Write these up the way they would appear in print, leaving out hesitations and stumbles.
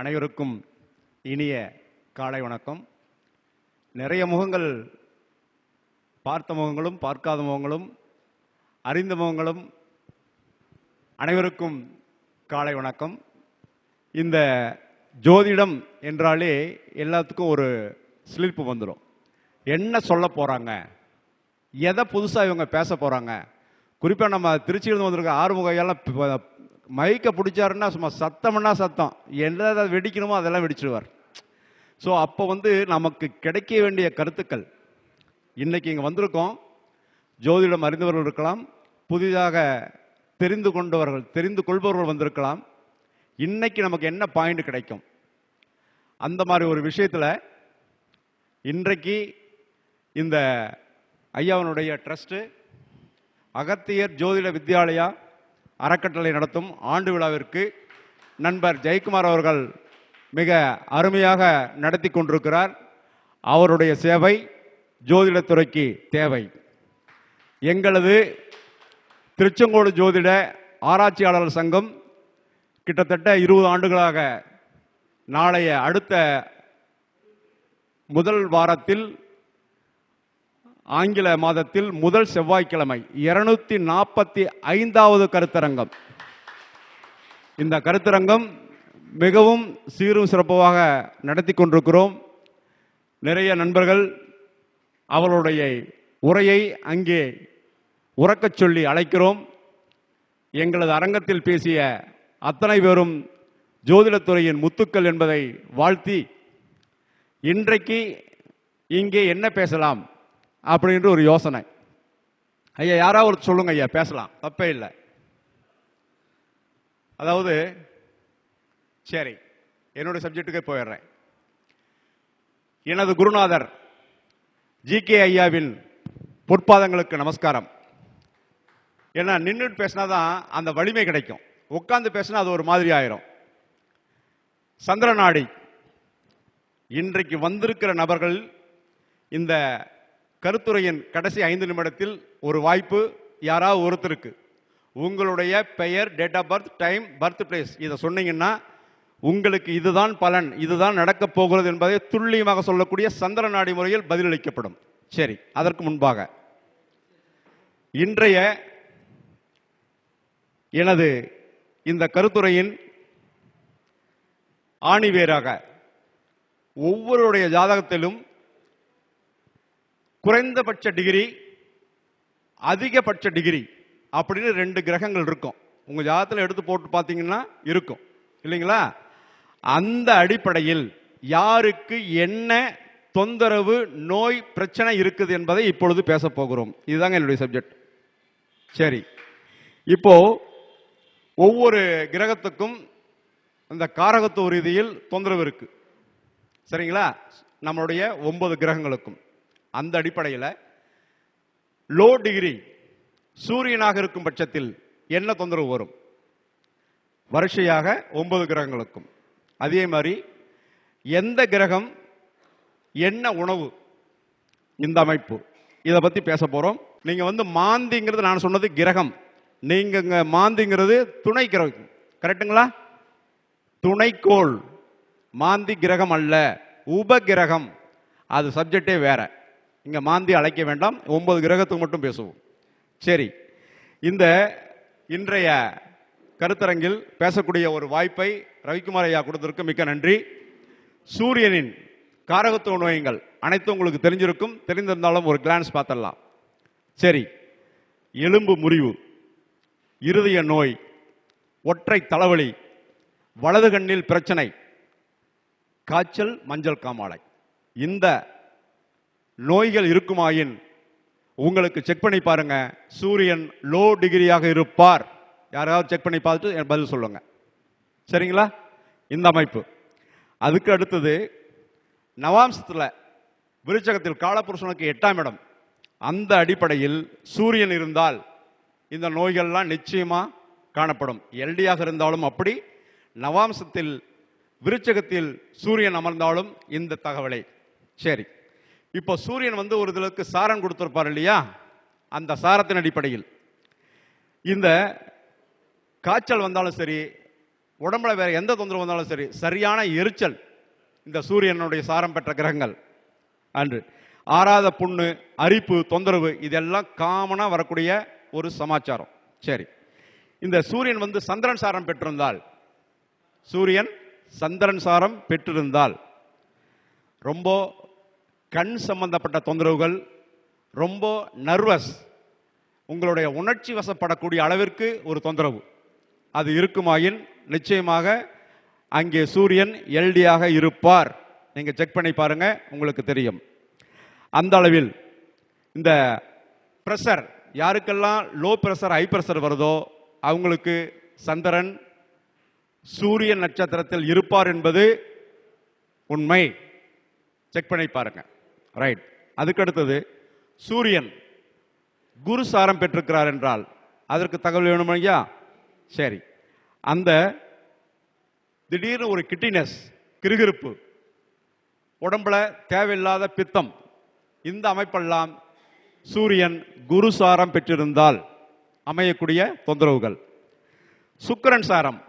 அனைவருக்கும் இனிய காலை வணக்கம். நிறைய முகங்கள், பார்த்த முகங்களும் பார்க்காத முகங்களும் அறிந்த முகங்களும், அனைவருக்கும் காலை வணக்கம். இந்த ஜோதிடம் என்றாலே எல்லாத்துக்கும் ஒரு ஸ்லிப்பு வந்துடும். என்ன சொல்ல போகிறாங்க, எதை புதுசாக இவங்க பேச போகிறாங்க. குறிப்பாக நம்ம திருச்சியிலிருந்து வந்திருக்க ஆறுமுகையெல்லாம் மைக்கை பிடிச்சாருன்னா சும்மா சத்தம்னா சத்தம், எதை வெடிக்கணுமோ அதெல்லாம் வெடிச்சிடுவார். ஸோ அப்போ நமக்கு கிடைக்க வேண்டிய கருத்துக்கள் இன்னைக்கு இங்கே வந்திருக்கோம். ஜோதிடம் அறிந்தவர்கள் இருக்கலாம், புதிதாக தெரிந்து கொள்பவர்கள் வந்திருக்கலாம். இன்னைக்கு நமக்கு என்ன பாயிண்ட் கிடைக்கும், அந்த மாதிரி ஒரு விஷயத்தில் இன்றைக்கு இந்த ஐயாவனுடைய ட்ரஸ்ட்டு அகத்தியர் ஜோதிட வித்யாலயா அறக்கட்டளை நடத்தும் ஆண்டு விழாவிற்கு நண்பர் ஜெயக்குமார் அவர்கள் மிக அருமையாக நடத்தி கொண்டிருக்கிறார். அவருடைய சேவை ஜோதிடத்துறைக்கு தேவை. எங்களது திருச்செங்கோடு ஜோதிட ஆராய்ச்சியாளர்கள் சங்கம் கிட்டத்தட்ட 20 ஆண்டுகளாக நாளைய அடுத்த முதல் வாரத்தில் ஆங்கில மாதத்தில் முதல் செவ்வாய்க்கிழமை 245வது கருத்தரங்கம். இந்த கருத்தரங்கம் மிகவும் சீரும் சிறப்பாக நடத்தி கொண்டிருக்கிறோம். நிறைய நண்பர்கள் அவர்களுடைய உரையை அங்கே உறக்கச் சொல்லி அழைக்கிறோம். எங்களது அரங்கத்தில் பேசிய அத்தனை பேரும் ஜோதிடத்துறையின் முத்துக்கள் என்பதை வாழ்த்தி, இன்றைக்கு இங்கே என்ன பேசலாம் அப்படின்ற ஒரு யோசனை. ஐயா யாராவது சொல்லுங்க ஐயா, பேசலாம், தப்பே இல்லை. அதாவது சரி, என்னுடைய சப்ஜெக்டுக்கே போயிடுறேன். எனது குருநாதர் ஜி.கே. ஐயாவின் பொற்பாதங்களுக்கு நமஸ்காரம். ஏன்னா நின்றுட்டு பேசினாதான் அந்த வலிமை கிடைக்கும், உட்கார்ந்து பேசினா அது ஒரு மாதிரி ஆயிரும். சந்திரநாடி இன்றைக்கு வந்திருக்கிற நபர்கள் இந்த கருத்துரையின் கடைசி 5 நிமிடத்தில் ஒரு வாய்ப்பு, யாராவது ஒருத்தருக்கு உங்களுடைய பெயர், date of birth, time, birth place இதை சொன்னீங்கன்னா உங்களுக்கு இதுதான் பலன், இதுதான் நடக்கப் போகிறது என்பதை துல்லியமாக சொல்லக்கூடிய சந்திரநாடி முறையில் பதிலளிக்கப்படும். சரி, அதற்கு முன்பாக இன்றைய எனது இந்த கருத்துரையின் ஆணிவேராக ஒவ்வொருடைய ஜாதகத்திலும் குறைந்தபட்ச டிகிரி, அதிகபட்ச டிகிரி அப்படின்னு 2 கிரகங்கள் இருக்கும். உங்க ஜாதகத்தில் எடுத்து போட்டு பார்த்தீங்கன்னா இருக்கும் இல்லைங்களா? அந்த அடிப்படையில் யாருக்கு என்ன தொந்தரவு, நோய், பிரச்சனை இருக்குது என்பதை இப்பொழுது பேச போகிறோம். இதுதாங்க என்னுடைய சப்ஜெக்ட். சரி, இப்போ ஒவ்வொரு கிரகத்துக்கும் அந்த காரகத்துவ ரீதியில் தொந்தரவு இருக்கு, சரிங்களா? நம்மளுடைய 9 கிரகங்களுக்கும் அந்த அடிப்படையில் லோ டிகிரி சூரியனாக இருக்கும் பட்சத்தில் என்ன தொந்தரவு வரும், வரிசையாக 9 கிரகங்களுக்கும். அதே மாதிரி எந்த கிரகம் என்ன உணவு, இந்த அமைப்பு, இதை பத்தி பேச போறோம். நீங்க மாந்திங்கிறது நான் சொன்னது கிரகம், நீங்க மாந்திங்கிறது துணை கிரகம், கரெக்டுங்களா? துணைக்கோள், மாந்தி கிரகம் அல்ல, உபகிரகம். அது சப்ஜெக்டே வேற, இங்க மாந்தி அழைக்க வேண்டாம், 9 கிரகத்துக்கு மட்டும் பேசுவோம். சரி, இந்த இன்றைய கருத்தரங்கில் பேசக்கூடிய ஒரு வாய்ப்பை ரவிக்குமார் ஐயா கொடுத்திருக்கு, மிக்க நன்றி. சூரியனின் காரகத்துவ நோய்கள் அனைத்தும் உங்களுக்கு தெரிஞ்சிருக்கும், தெரிந்திருந்தாலும் ஒரு கிளான்ஸ் பார்த்தலாம். சரி, எலும்பு முறிவு, இருதய நோய், ஒற்றை தலைவலி, வலது கண்ணில் பிரச்சனை, காய்ச்சல், மஞ்சள் காமாலை, இந்த நோய்கள் இருக்குமாயின் உங்களுக்கு செக் பண்ணி பாருங்க, சூரியன் லோ டிகிரியாக இருப்பார். யாராவது செக் பண்ணி பார்த்துட்டு பதில் சொல்லுங்க, சரிங்களா? இந்த அமைப்பு. அதுக்கு அடுத்தது நவாம்சத்தில் விருச்சகத்தில் காலபுருஷனுக்கு 8ஆம் இடம், அந்த அடிப்படையில் சூரியன் இருந்தால் இந்த நோய்கள்லாம் நிச்சயமா காணப்படும். எல்டியாக இருந்தாலும் அப்படி, நவாம்சத்தில் விருச்சகத்தில் சூரியன் அமர்ந்தாலும் இந்த தகவலை. சரி, இப்போ சூரியன் ஒரு இதற்கு சாரம் கொடுத்திருப்பார் இல்லையா? அந்த சாரத்தின் அடிப்படையில் இந்த காய்ச்சல் வந்தாலும் சரி, உடம்புல வேற எந்த தொந்தரவு வந்தாலும் சரி, சரியான எரிச்சல் இந்த சூரியனுடைய சாரம் பெற்ற கிரகங்கள் அன்று. ஆறாத புண்ணு, அரிப்பு, தொந்தரவு இதெல்லாம் காமனா வரக்கூடிய ஒரு சமாச்சாரம். சரி, இந்த சூரியன் வந்து சந்திரன் சாரம் பெற்றிருந்தால், சூரியன் சந்திரன் சாரம் பெற்றிருந்தால் ரொம்ப கண் சம்பந்தப்பட்ட தொந்தரவுகள், ரொம்ப நர்வஸ், உங்களுடைய உணர்ச்சி வசப்படக்கூடிய அளவிற்கு ஒரு தொந்தரவு அது இருக்குமாயின் நிச்சயமாக அங்கே சூரியன் எல்டியாக இருப்பார். நீங்க செக் பண்ணி பாருங்க, உங்களுக்கு தெரியும். அந்த அளவில் இந்த பிரஷர், யாருக்கெல்லாம் லோ பிரஷர் ஹை பிரஷர் வருதோ அவங்களுக்கு சந்திரன் சூரியன் நட்சத்திரத்தில் இருப்பார் என்பது உண்மை. செக் பண்ணி பாருங்க. ரைட். அதுக்கு அடுத்தது சூரியன் குரு சாரம் பெற்றிருக்கிறார் என்றால் அதற்கு தகவல் வேணும் ஐயா. சரி, அந்த திடீர்னு ஒரு கிட்டினஸ், கிருகிருப்பு, உடம்புல தேவையில்லாத பித்தம், இந்த அமைப்பெல்லாம் சூரியன் குரு சாரம் பெற்றிருந்தால் அமையக்கூடிய தொந்தரவுகள். சுக்கிரன் சாரம்,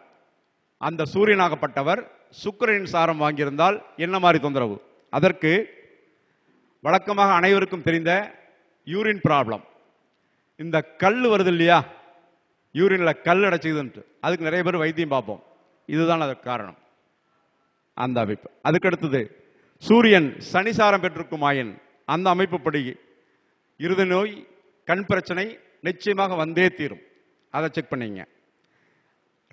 அந்த சூரியனாகப்பட்டவர் சுக்கிரனின் சாரம் வாங்கியிருந்தால் என்ன மாதிரி தொந்தரவு? அதற்கு வழக்கமாக அனைவருக்கும் தெரிந்த யூரின் ப்ராப்ளம். இந்த கல் வருது இல்லையா, யூரின்ல கல் அடைச்சிதுன்ட்டு, அதுக்கு நிறைய பேர் வைத்தியம் பார்ப்போம். இதுதான் அதற்கு காரணம், அந்த அமைப்பு. அதுக்கு அடுத்தது சூரியன் சனிசாரம் பெற்றிருக்குமாயின் அந்த அமைப்புப்படி இருத நோய், கண் பிரச்சனை நிச்சயமாக வந்தே தீரும். அதை செக் பண்ணிங்க.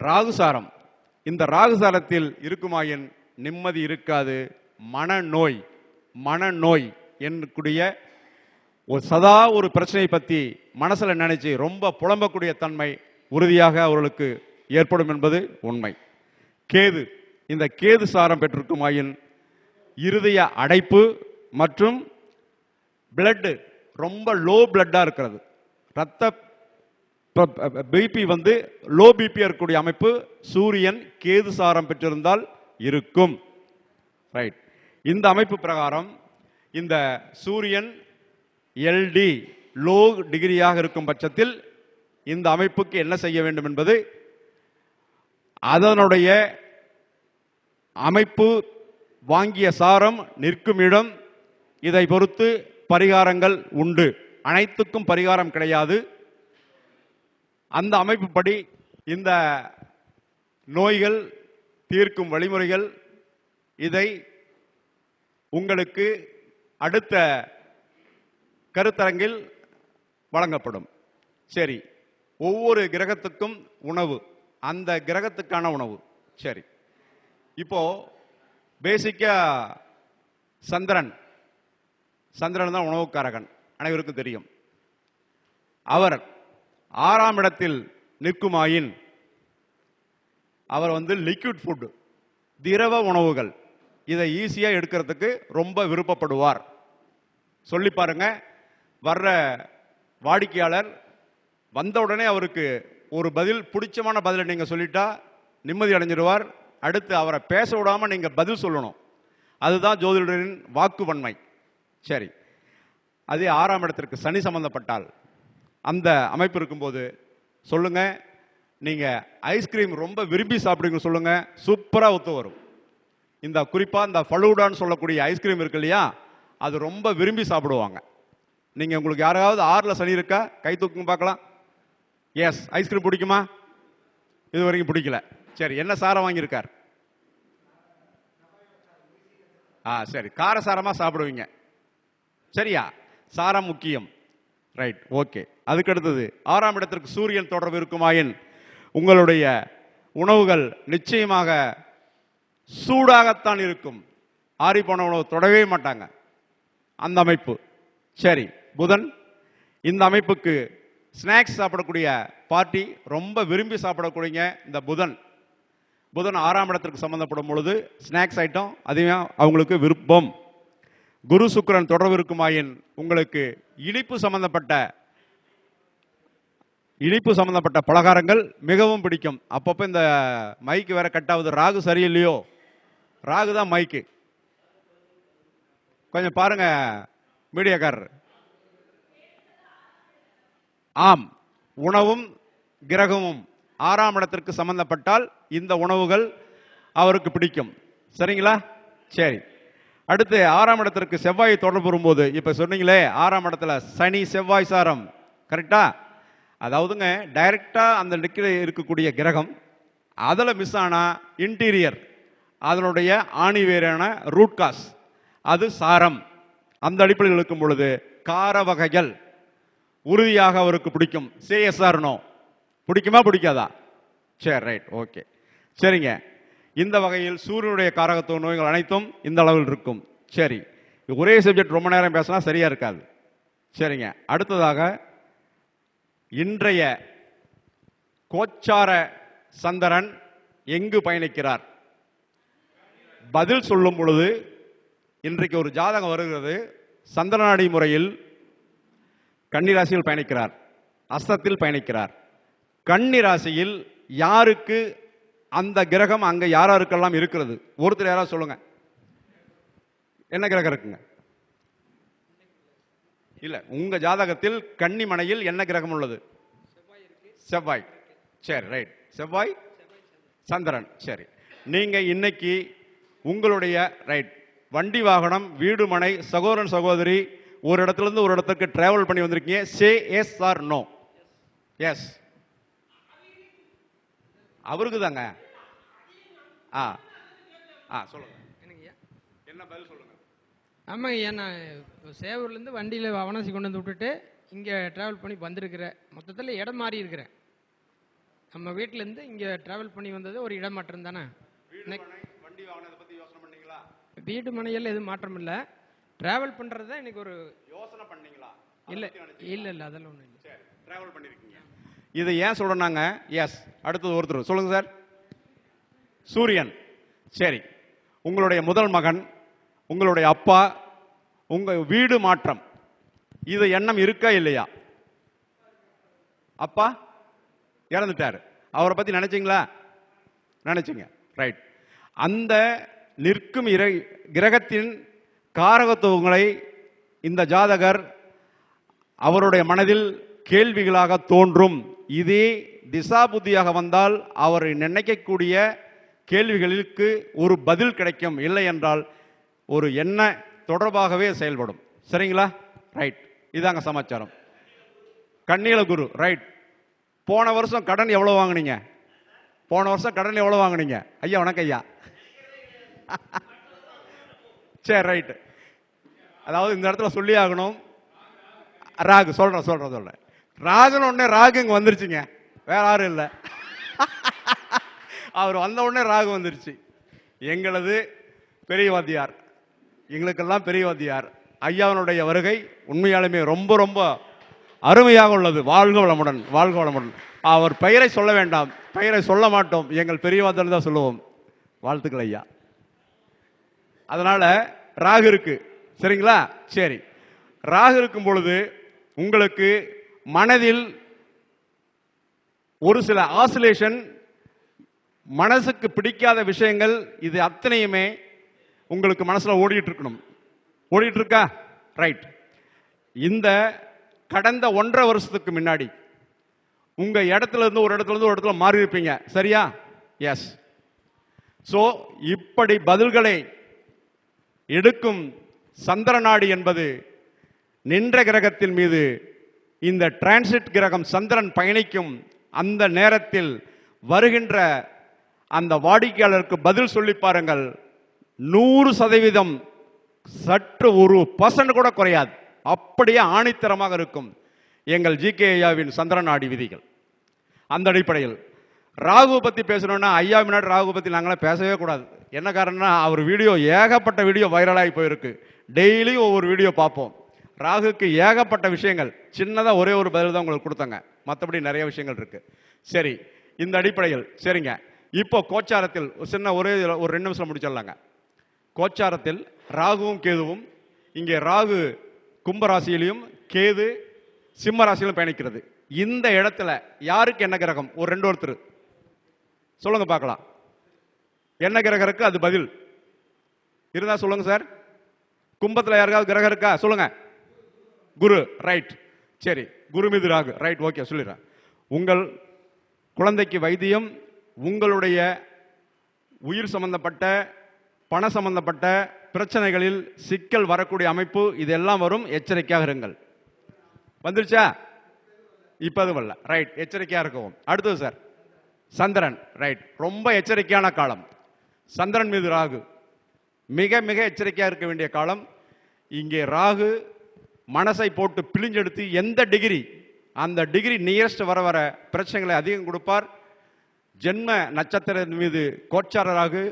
ராகுசாரம், இந்த ராகுசாரத்தில் இருக்குமாயின் நிம்மதி இருக்காது, மனநோய், மனநோய் என்னக்கூடிய ஒரு சதா ஒரு பிரச்சனை பற்றி மனசுல நினைச்சு ரொம்ப புலம்பக்கூடிய தன்மை உறுதியாக அவர்களுக்கு ஏற்படும் என்பது உண்மை. கேது, இந்த கேது சாரம் பெற்றிருக்குமாயின் இருதய அடைப்பு மற்றும் பிளட் ரொம்ப லோ பிளட்டா இருக்கிறது, ரத்த பிபி வந்து லோ பிபி இருக்கக்கூடிய அமைப்பு சூரியன் கேது சாரம் பெற்றிருந்தால் இருக்கும். ரைட். இந்த அமைப்பு பிரகாரம் இந்த சூரியன் எல்டி லோ டிகிரியாக இருக்கும் பட்சத்தில் இந்த அமைப்புக்கு என்ன செய்ய வேண்டும் என்பது அதனுடைய அமைப்பு வாங்கிய சாரம் நிற்கும் இடம், இதை பொறுத்து பரிகாரங்கள் உண்டு. அனைத்துக்கும் பரிகாரம் கிடையாது. அந்த அமைப்புப்படி இந்த நோய்கள் தீர்க்கும் வழிமுறைகள் இதை உங்களுக்கு அடுத்த கருத்தரங்கில் வழங்கப்படும். சரி, ஒவ்வொரு கிரகத்துக்கும் உணவு, அந்த கிரகத்துக்கான உணவு. சரி, இப்போ பேசிக்கா சந்திரன், சந்திரன் தான் உணவுக்காரகன், அனைவருக்கும் தெரியும். அவர் 6ஆம் இடத்தில் நிற்குமாயின் அவர் வந்து லிக்விட் ஃபுட், திரவ உணவுகள், இதை ஈஸியா எடுக்கிறதுக்கு ரொம்ப விருப்பப்படுவார். சொல்லி பாருங்க, வர்ற வாடிக்கையாளர் வந்த உடனே அவருக்கு ஒரு பதில், பிடிச்சமான பதிலை நீங்க சொல்லிட்டா நிம்மதி அடைஞ்சிடுவார். அடுத்து அவரை பேச விடாம நீங்க பதில் சொல்லணும். அதுதான் ஜோதிடரின் வாக்குவன்மை. சரி, அதே 6ஆம் இடத்திற்கு சனி சம்பந்தப்பட்டால் அந்த அமைப்பு இருக்கும்போது சொல்லுங்க, நீங்க ஐஸ்கிரீம் ரொம்ப விரும்பி சாப்பிடுங்க சொல்லுங்க, சூப்பரா ஒத்து வரும். இந்த குறிப்பா இந்த ஃபலூடான்னு சொல்லக்கூடிய ஐஸ்கிரீம் இருக்கு இல்லையா, அது ரொம்ப விரும்பி சாப்பிடுவாங்க. நீங்க உங்களுக்கு யாராவது 6ல சனி இருக்கா? கை தூக்குங்க பார்க்கலாம். எஸ், ஐஸ்கிரீம் பிடிக்குமா? இது வரைக்கும் பிடிக்கல. சரி, என்ன சாரம் வாங்கியிருக்கார்? சரி, காரசாரமா சாப்பிடுவீங்க. சரியா? சாரம் முக்கியம். Right, okay. அதுக்கு அடுத்தது 6ஆம் இடத்திற்கு சூரியன் தொடர்பு இருக்குமாயின் உங்களுடைய உணவுகள் நிச்சயமாக சூடாகத்தான் இருக்கும். ஆறி போன உணவு தொடவே மாட்டாங்க, அந்த அமைப்பு. சரி, புதன், இந்த அமைப்புக்கு ஸ்நாக்ஸ் சாப்பிடக்கூடிய பார்ட்டி, ரொம்ப விரும்பி சாப்பிடக்கூடிய இந்த புதன், புதன் 6ஆம் இடத்திற்கு சம்பந்தப்படும் பொழுது ஸ்நாக்ஸ் ஐட்டம் அதிகம் அவங்களுக்கு விருப்பம். குரு சுக்கிரன் தொடர்பு இருக்குமாயின் உங்களுக்கு இனிப்பு சம்பந்தப்பட்ட பலகாரங்கள் மிகவும் பிடிக்கும். அப்பப்போ இந்த மைக்கு வேற கட் ஆகுது, ராகு சரியில்லையோ? ராகு தான் மைக்கு. கொஞ்சம் பாருங்க மீடியாக்காரர். ஆம், உணவும் கிரகமும் 6ஆம் இடத்திற்கு சம்பந்தப்பட்டால் இந்த உணவுகள் அவருக்கு பிடிக்கும். சரிங்களா? சரி. அடுத்து 6ஆம் இடத்திற்கு செவ்வாய் தொடர்பு வரும்போது, இப்ப சொன்னீங்களே 6ஆம் இடத்துல சனி செவ்வாய் சாரம், கரெக்டா? அதாவதுங்க டைரக்டா அந்த இருக்கக்கூடிய கிரகம் அதில் மிஸ் ஆனா இன்டீரியர் அதனுடைய ஆணிவேரான ரூட் காஸ் அது சாரம். அந்த அடிப்படையில் இருக்கும் பொழுது கார வகைகள் உறுதியாக அவருக்கு பிடிக்கும். CSR நோ பிடிக்குமா பிடிக்காதா? சரி, ரைட், ஓகே, சரிங்க. இந்த வகையில் சூரியனுடைய காரகத்துவ நோய்கள் அனைத்தும் இந்த அளவில் இருக்கும். சரி, ஒரே சப்ஜெக்ட் ரொம்ப நேரம் பேசினா சரியா இருக்காது. சரிங்க. அடுத்ததாக இன்றைய கோச்சார சந்திரன் எங்கு பயணிக்கிறார்? பதில் சொல்லும் பொழுது இன்றைக்கு ஒரு ஜாதகம் வருகிறது. சந்திரநாடி முறையில் கன்னிராசியில் பயணிக்கிறார், அஸ்தத்தில் பயணிக்கிறார். கன்னிராசியில் யாருக்கு அந்த கிரகம் அங்க யாருக்கெல்லாம் இருக்கிறது? ஒருத்தர் யாராவது சொல்லுங்க. என்ன கிரகம் இருக்குங்க? இல்ல, உங்க ஜாதகத்தில் கன்னி மனையில் என்ன கிரகம் உள்ளது? செவ்வாய். சரி, ரைட். செவ்வாய், சந்திரன். சரி, நீங்க இன்னைக்கு உங்களுடைய ரைட் வண்டி வாகனம், வீடு, மனை, சகோதரன் சகோதரி ஒரு இடத்துல இருந்து ஒரு இடத்துக்கு டிராவல் பண்ணி வந்திருக்கீங்க. Say yes or no? Yes. அவருக்கு தாங்க. சொல்லுங்க. என்ன பதில் சொல்லுங்க. ஆமாங்க ஐயா, நான் சேவூர்லேருந்து வண்டியில் அவனாசி கொண்டு வந்து விட்டுட்டு இங்கே ட்ராவல் பண்ணி வந்திருக்கிறேன். மொத்தத்தில் இடம் மாறி இருக்கிறேன். நம்ம வீட்டிலேருந்து இங்கே ட்ராவல் பண்ணி வந்தது ஒரு இடம் மாற்றம் தானே. வண்டி வாகனத்தை பற்றி யோசனை பண்ணீங்களா? வீடு மனையில் எதுவும் மாற்றம் இல்லை. ட்ராவல் பண்ணுறது தான் எனக்கு ஒரு யோசனை பண்ணீங்களா? இல்லை இல்லை இல்லை, அதெல்லாம் ஒன்றும் இல்லை. சரி, ட்ராவல் பண்ணியிருக்கீங்க. இதை ஏன் சொல்கிறேன்னாங்க, எஸ். அடுத்தது ஒருத்தர் சொல்லுங்கள் சார். சூரியன். சரி, உங்களுடைய முதல் மகன், உங்களுடைய அப்பா, உங்க வீடு மாற்றம், இது எண்ணம் இருக்கா இல்லையா? அப்பா இறந்துட்டாரு, அவரை பத்தி நினைச்சீங்களா? நினைச்சீங்க, ரைட். அந்த நிற்கும் கிரகத்தின் காரகத்துவங்களை இந்த ஜாதகர் அவருடைய மனதில் கேள்விகளாக தோன்றும். இதே திசா புத்தியாக வந்தால் அவர் நினைக்கக்கூடிய கேள்விகளுக்கு ஒரு பதில் கிடைக்கும். இல்லை என்றால் ஒரு எண்ண தொடர்பாகவே செயல்படும். சரிங்களா? ரைட், இதாங்க சமாச்சாரம். கன்னியில குரு, ரைட். போன வருஷம் கடன் எவ்வளவு வாங்குனீங்க? போன வருஷம் கடன் எவ்வளவு வாங்குனீங்க? ஐயா வணக்கம் ஐயா. சரி, ரைட். அதாவது இந்த இடத்துல சொல்லி ஆகணும். ராகு சொல்றேன். ராகுன்னு உடனே ராகு இங்க வந்துருச்சுங்க, வேற யாரும் இல்லை. அவர் வந்த உடனே ராகு வந்துருச்சு. எங்களது பெரிய வாத்தியார், எங்களுக்கெல்லாம் பெரிய வாத்தியார் ஐயாவனுடைய வருகை உண்மையாலுமே ரொம்ப ரொம்ப அருமையாக உள்ளது. வாழ்க வளமுடன், வாழ்க வளமுடன். அவர் பெயரை சொல்ல வேண்டாம், பெயரை சொல்ல மாட்டோம், எங்கள் பெரிய வாத்தியார் தான் சொல்லுவோம். வாழ்த்துக்கள் ஐயா. அதனால ராகு இருக்கு, சரிங்களா? சரி, ராகு இருக்கும் பொழுது உங்களுக்கு மனதில் ஒரு சில ஆசிலேஷன், மனசுக்கு பிடிக்காத விஷயங்கள், இது அத்தனையுமே உங்களுக்கு மனசுல ஓடிட்டு இருக்கணும். ஓடிட்டு இருக்கா? ரைட். இந்த கடந்த 1.5 வருஷத்துக்கு முன்னாடி உங்க இடத்துல இருந்து ஒரு இடத்துல மாறி இருப்பீங்க, சரியா? எஸ். சோ இப்படி பதில்களை எடுக்கும் சந்திரநாடி என்பது நின்ற கிரகத்தின் மீது இந்த டிரான்சிட் கிரகம் சந்திரன் பயணிக்கும் அந்த நேரத்தில் வருகின்ற அந்த வாடிக்கையாளருக்கு பதில் சொல்லி பாருங்கள். 100% சற்று 1% கூட குறையாது, அப்படியே ஆணித்தரமாக இருக்கும் எங்கள் ஜிகே ஐயாவின் சந்திரநாடி விதிகள். அந்த அடிப்படையில் ராகு பத்தி பேசணும்னா ஐயா முன்னாடி ராகு பத்தி நாங்களாம் பேசவே கூடாது. என்ன காரணம்னா அவர் வீடியோ ஏகப்பட்ட வீடியோ வைரலாகி போயிருக்கு. டெய்லியும் ஒவ்வொரு வீடியோ பார்ப்போம். ராகுக்கு ஏகப்பட்ட விஷயங்கள், சின்னதா ஒரே ஒரு பதில் தான் உங்களுக்கு கொடுத்தாங்க, மற்றபடி நிறைய விஷயங்கள் இருக்கு. சரி, இந்த அடிப்படையில் சரிங்க. இப்போ கோச்சாரத்தில் சின்ன ஒரு 2 நிமிஷம் முடிச்சிடலாங்க. கோச்சாரத்தில் ராகுவும் கேதுவும், இங்கே ராகு கும்பராசியிலையும் கேது சிம்ம ராசியிலும் பயணிக்கிறது. இந்த இடத்துல யாருக்கு என்ன கிரகம்? ஒரு 2 ஒருத்தர் சொல்லுங்க பார்க்கலாம். என்ன கிரகம் இருக்கு? அது பதில் இருந்தா சொல்லுங்க சார். கும்பத்தில் யாருக்காவது கிரகம் இருக்கா? சொல்லுங்க. குரு, ரைட். சரி, குரு மீது ராகு, ரைட், ஓகே, சொல்லிடுறேன். உங்கள் குழந்தைக்கு வைத்தியம், உங்களுடைய உயிர் சம்பந்தப்பட்ட பண சம்பந்தப்பட்ட பிரச்சனைகளில் சிக்கல் வரக்கூடிய அமைப்பு இதெல்லாம் வரும். எச்சரிக்கையாக இருங்கள். வந்துருச்சா? இப்ப அது வரல. ரைட், எச்சரிக்கையா இருக்கவும். அடுத்தது சார் சந்திரன். ரைட், ரொம்ப எச்சரிக்கையான காலம். சந்திரன் மீது ராகு, மிக மிக எச்சரிக்கையா இருக்க வேண்டிய காலம். இங்கே ராகு மனசை போட்டு பிழிஞ்செடுத்து எந்த டிகிரி அந்த டிகிரி நியரஸ்ட் வர வர பிரச்சனைகளை அதிகம் கொடுப்பார். ஜென்ம நட்சத்திரத்தின் மீது கோச்சார ராகு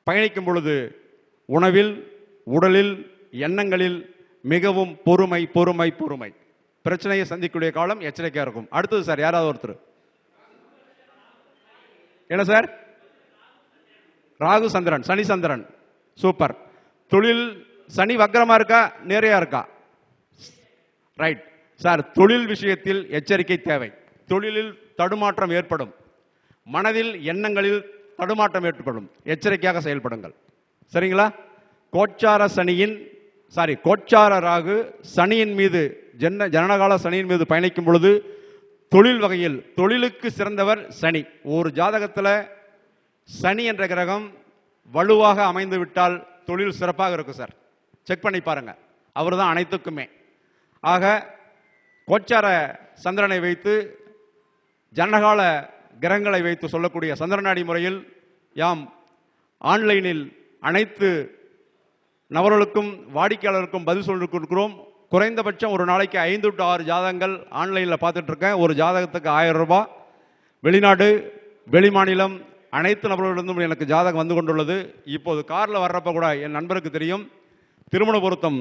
பயணிக்கும் பொழுது உணவில், உடலில், எண்ணங்களில் மிகவும் பொறுமை பொறுமை பொறுமை பிரச்சனையை சந்திக்கக்கூடிய காலம். எச்சரிக்கையா இருக்கும். அடுத்தது சார் யாராவது ஒருத்தர். என்ன சார்? ராகு சந்திரன், சனி சந்திரன். சூப்பர். தொழில் சனி வக்ரமா இருக்கா நேரையா இருக்கா? ரைட் சார், தொழில் விஷயத்தில் எச்சரிக்கை தேவை. தொழிலில் தடுமாற்றம் ஏற்படும், மனதில் எண்ணங்களில் தடுமாற்றம் ஏற்படும். எச்சரிக்கையாக செயல்படுங்கள். சரிங்களா? கோச்சார ராகு சனியின் மீது ஜனனகால சனியின் மீது பயணிக்கும் பொழுது தொழில் வகையில் தொழிலுக்கு சிறந்தவர் சனி. ஒரு ஜாதகத்தில் சனி என்ற கிரகம் வலுவாக அமைந்து விட்டால் தொழில் சிறப்பாக இருக்கும் சார். செக் பண்ணி பாருங்க. அவர் தான் அனைத்துக்குமே. ஆக கோச்சார சந்திரனை வைத்து ஜனகால கிரகங்களை வைத்து சொல்லக்கூடிய சந்திரநாடி முறையில் யாம் ஆன்லைனில் அனைத்து நபர்களுக்கும் வாடிக்கையாளருக்கும் பதில் சொல்லிருக்கிறோம். குறைந்தபட்சம் ஒரு நாளைக்கு 5 to 6 ஜாதகங்கள் ஆன்லைனில் பார்த்துட்டு இருக்கேன். ஒரு ஜாதகத்துக்கு 1000 ரூபாய். வெளிநாடு, வெளிமாநிலம் அனைத்து நபர்களிடமும் எனக்கு ஜாதகம் வந்து கொண்டுள்ளது. இப்போது காரில் வர்றப்ப கூட என் நண்பருக்கு தெரியும், திருமண பொருத்தம்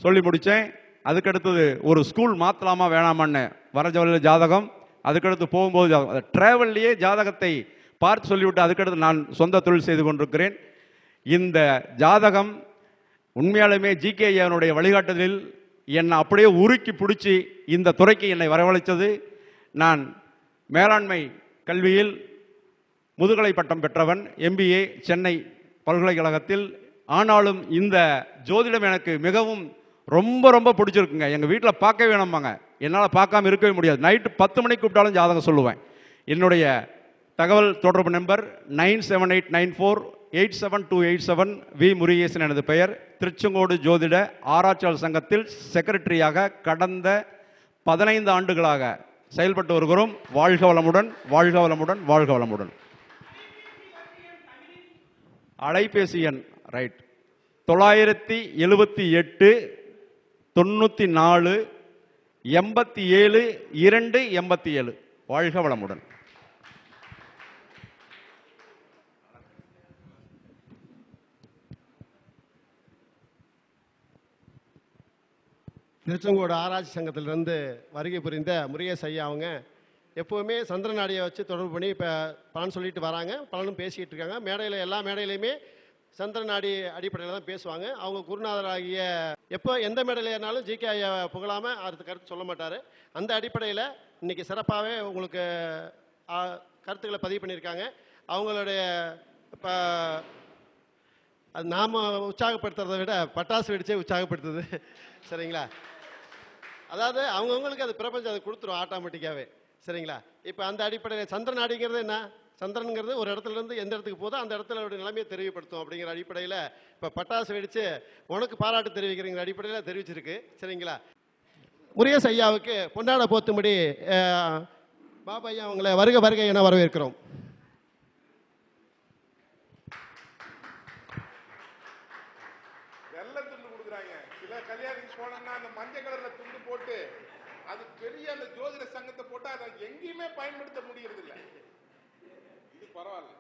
சொல்லி முடித்தேன். அதுக்கடுத்தது ஒரு ஸ்கூல் மாற்றலாமா வேணாமான்னு வர ஜாதகம். அதுக்கடுத்து போகும்போது ஜாதகம், டிராவல்லையே ஜாதகத்தை பார்த்து சொல்லிவிட்டு அதுக்கடுத்து நான் சொந்த தொழில் செய்து கொண்டிருக்கிறேன். இந்த ஜாதகம் உண்மையாலுமே ஜிகே ஐயாவுடைய வழிகாட்டுதலில் என்னை அப்படியே உருக்கி பிடிச்சி இந்த துறைக்கு என்னை வரவழைத்தது. நான் மேலாண்மை கல்வியில் முதுகலை பட்டம் பெற்றவன், MBA சென்னை பல்கலைக்கழகத்தில். ஆனாலும் இந்த ஜோதிடம் எனக்கு மிகவும் ரொம்ப ரொம்ப பிடிச்சிருக்குங்க. எங்கள் வீட்டில் பார்க்க வேணும்பாங்க, என்னால் பார்க்காம இருக்கவே முடியாது. நைட்டு 10 மணிக்கு கூப்பிட்டாலும் ஜாதகம் சொல்லுவேன். என்னுடைய தகவல் தொடர்பு நம்பர் 9789487287. வி முருகேசன் எனது பெயர். திருச்செங்கோடு ஜோதிட ஆராய்ச்சியாளர் சங்கத்தில் செக்ரட்டரியாக கடந்த 15 ஆண்டுகளாக செயல்பட்டு வருகிறோம். வாழ்க வளமுடன், வாழ்க வளமுடன், வாழ்க வளமுடன். அலைபேசி எண் ரைட் 978 94 87 287. வாழ்க வளமுடன். திருச்செங்கோடு ஆராய்ச்சி சங்கத்திலிருந்து வருகை புரிந்த முருகேஷ் ஐயா அவங்க எப்போவுமே சந்திரநாடியை வச்சு தொடர்பு பண்ணி இப்போ பலன் சொல்லிட்டு வராங்க. பலனும் பேசிக்கிட்டு இருக்காங்க. மேடையில் எல்லா மேடையிலையுமே சந்திரநாடி அடிப்படையில் தான் பேசுவாங்க. அவங்க குருநாதராகிய எப்போ எந்த மேடையில் ஏறினாலும் ஜிகே ஐயா புகழாமல் அடுத்த கருத்து சொல்ல மாட்டார். அந்த அடிப்படையில் இன்றைக்கி சிறப்பாகவே உங்களுக்கு கருத்துக்களை பதிவு பண்ணியிருக்காங்க. அவங்களுடைய இப்போ அது நாம் உற்சாகப்படுத்துறதை விட பட்டாசு வெடிச்சே உற்சாகப்படுத்துது. சரிங்களா? அதாவது அவங்கவுங்களுக்கு அது பிரபஞ்சம் அதை கொடுத்துரும் ஆட்டோமேட்டிக்காகவே. சரிங்களா? இப்போ அந்த அடிப்படையில் சந்திரநாடிங்கிறது என்ன? சந்திரனுங்கிறது ஒரு இடத்துல இருந்து எந்த இடத்துக்கு போதோ அந்த இடத்துல நிலைமையை தெரிவிப்படுத்தும். அப்படிங்கிற அடிப்படையில் இப்போ பட்டாசு வெடித்து உனக்கு பாராட்டு தெரிவிக்கிறங்கிற அடிப்படையில் தெரிவிச்சிருக்கு. சரிங்களா? முருகேஷ் ஐயாவுக்கு பொன்னாட போத்தும்படி பாபா ஐயா அவங்களை வருக வருகை என வரவேற்கிறோம். அது பெரிய அந்த ஜோதிட சங்கத்தை போட்டா அதை எங்கேயுமே பயன்படுத்த முடியறது இல்லை. இது பரவாயில்ல.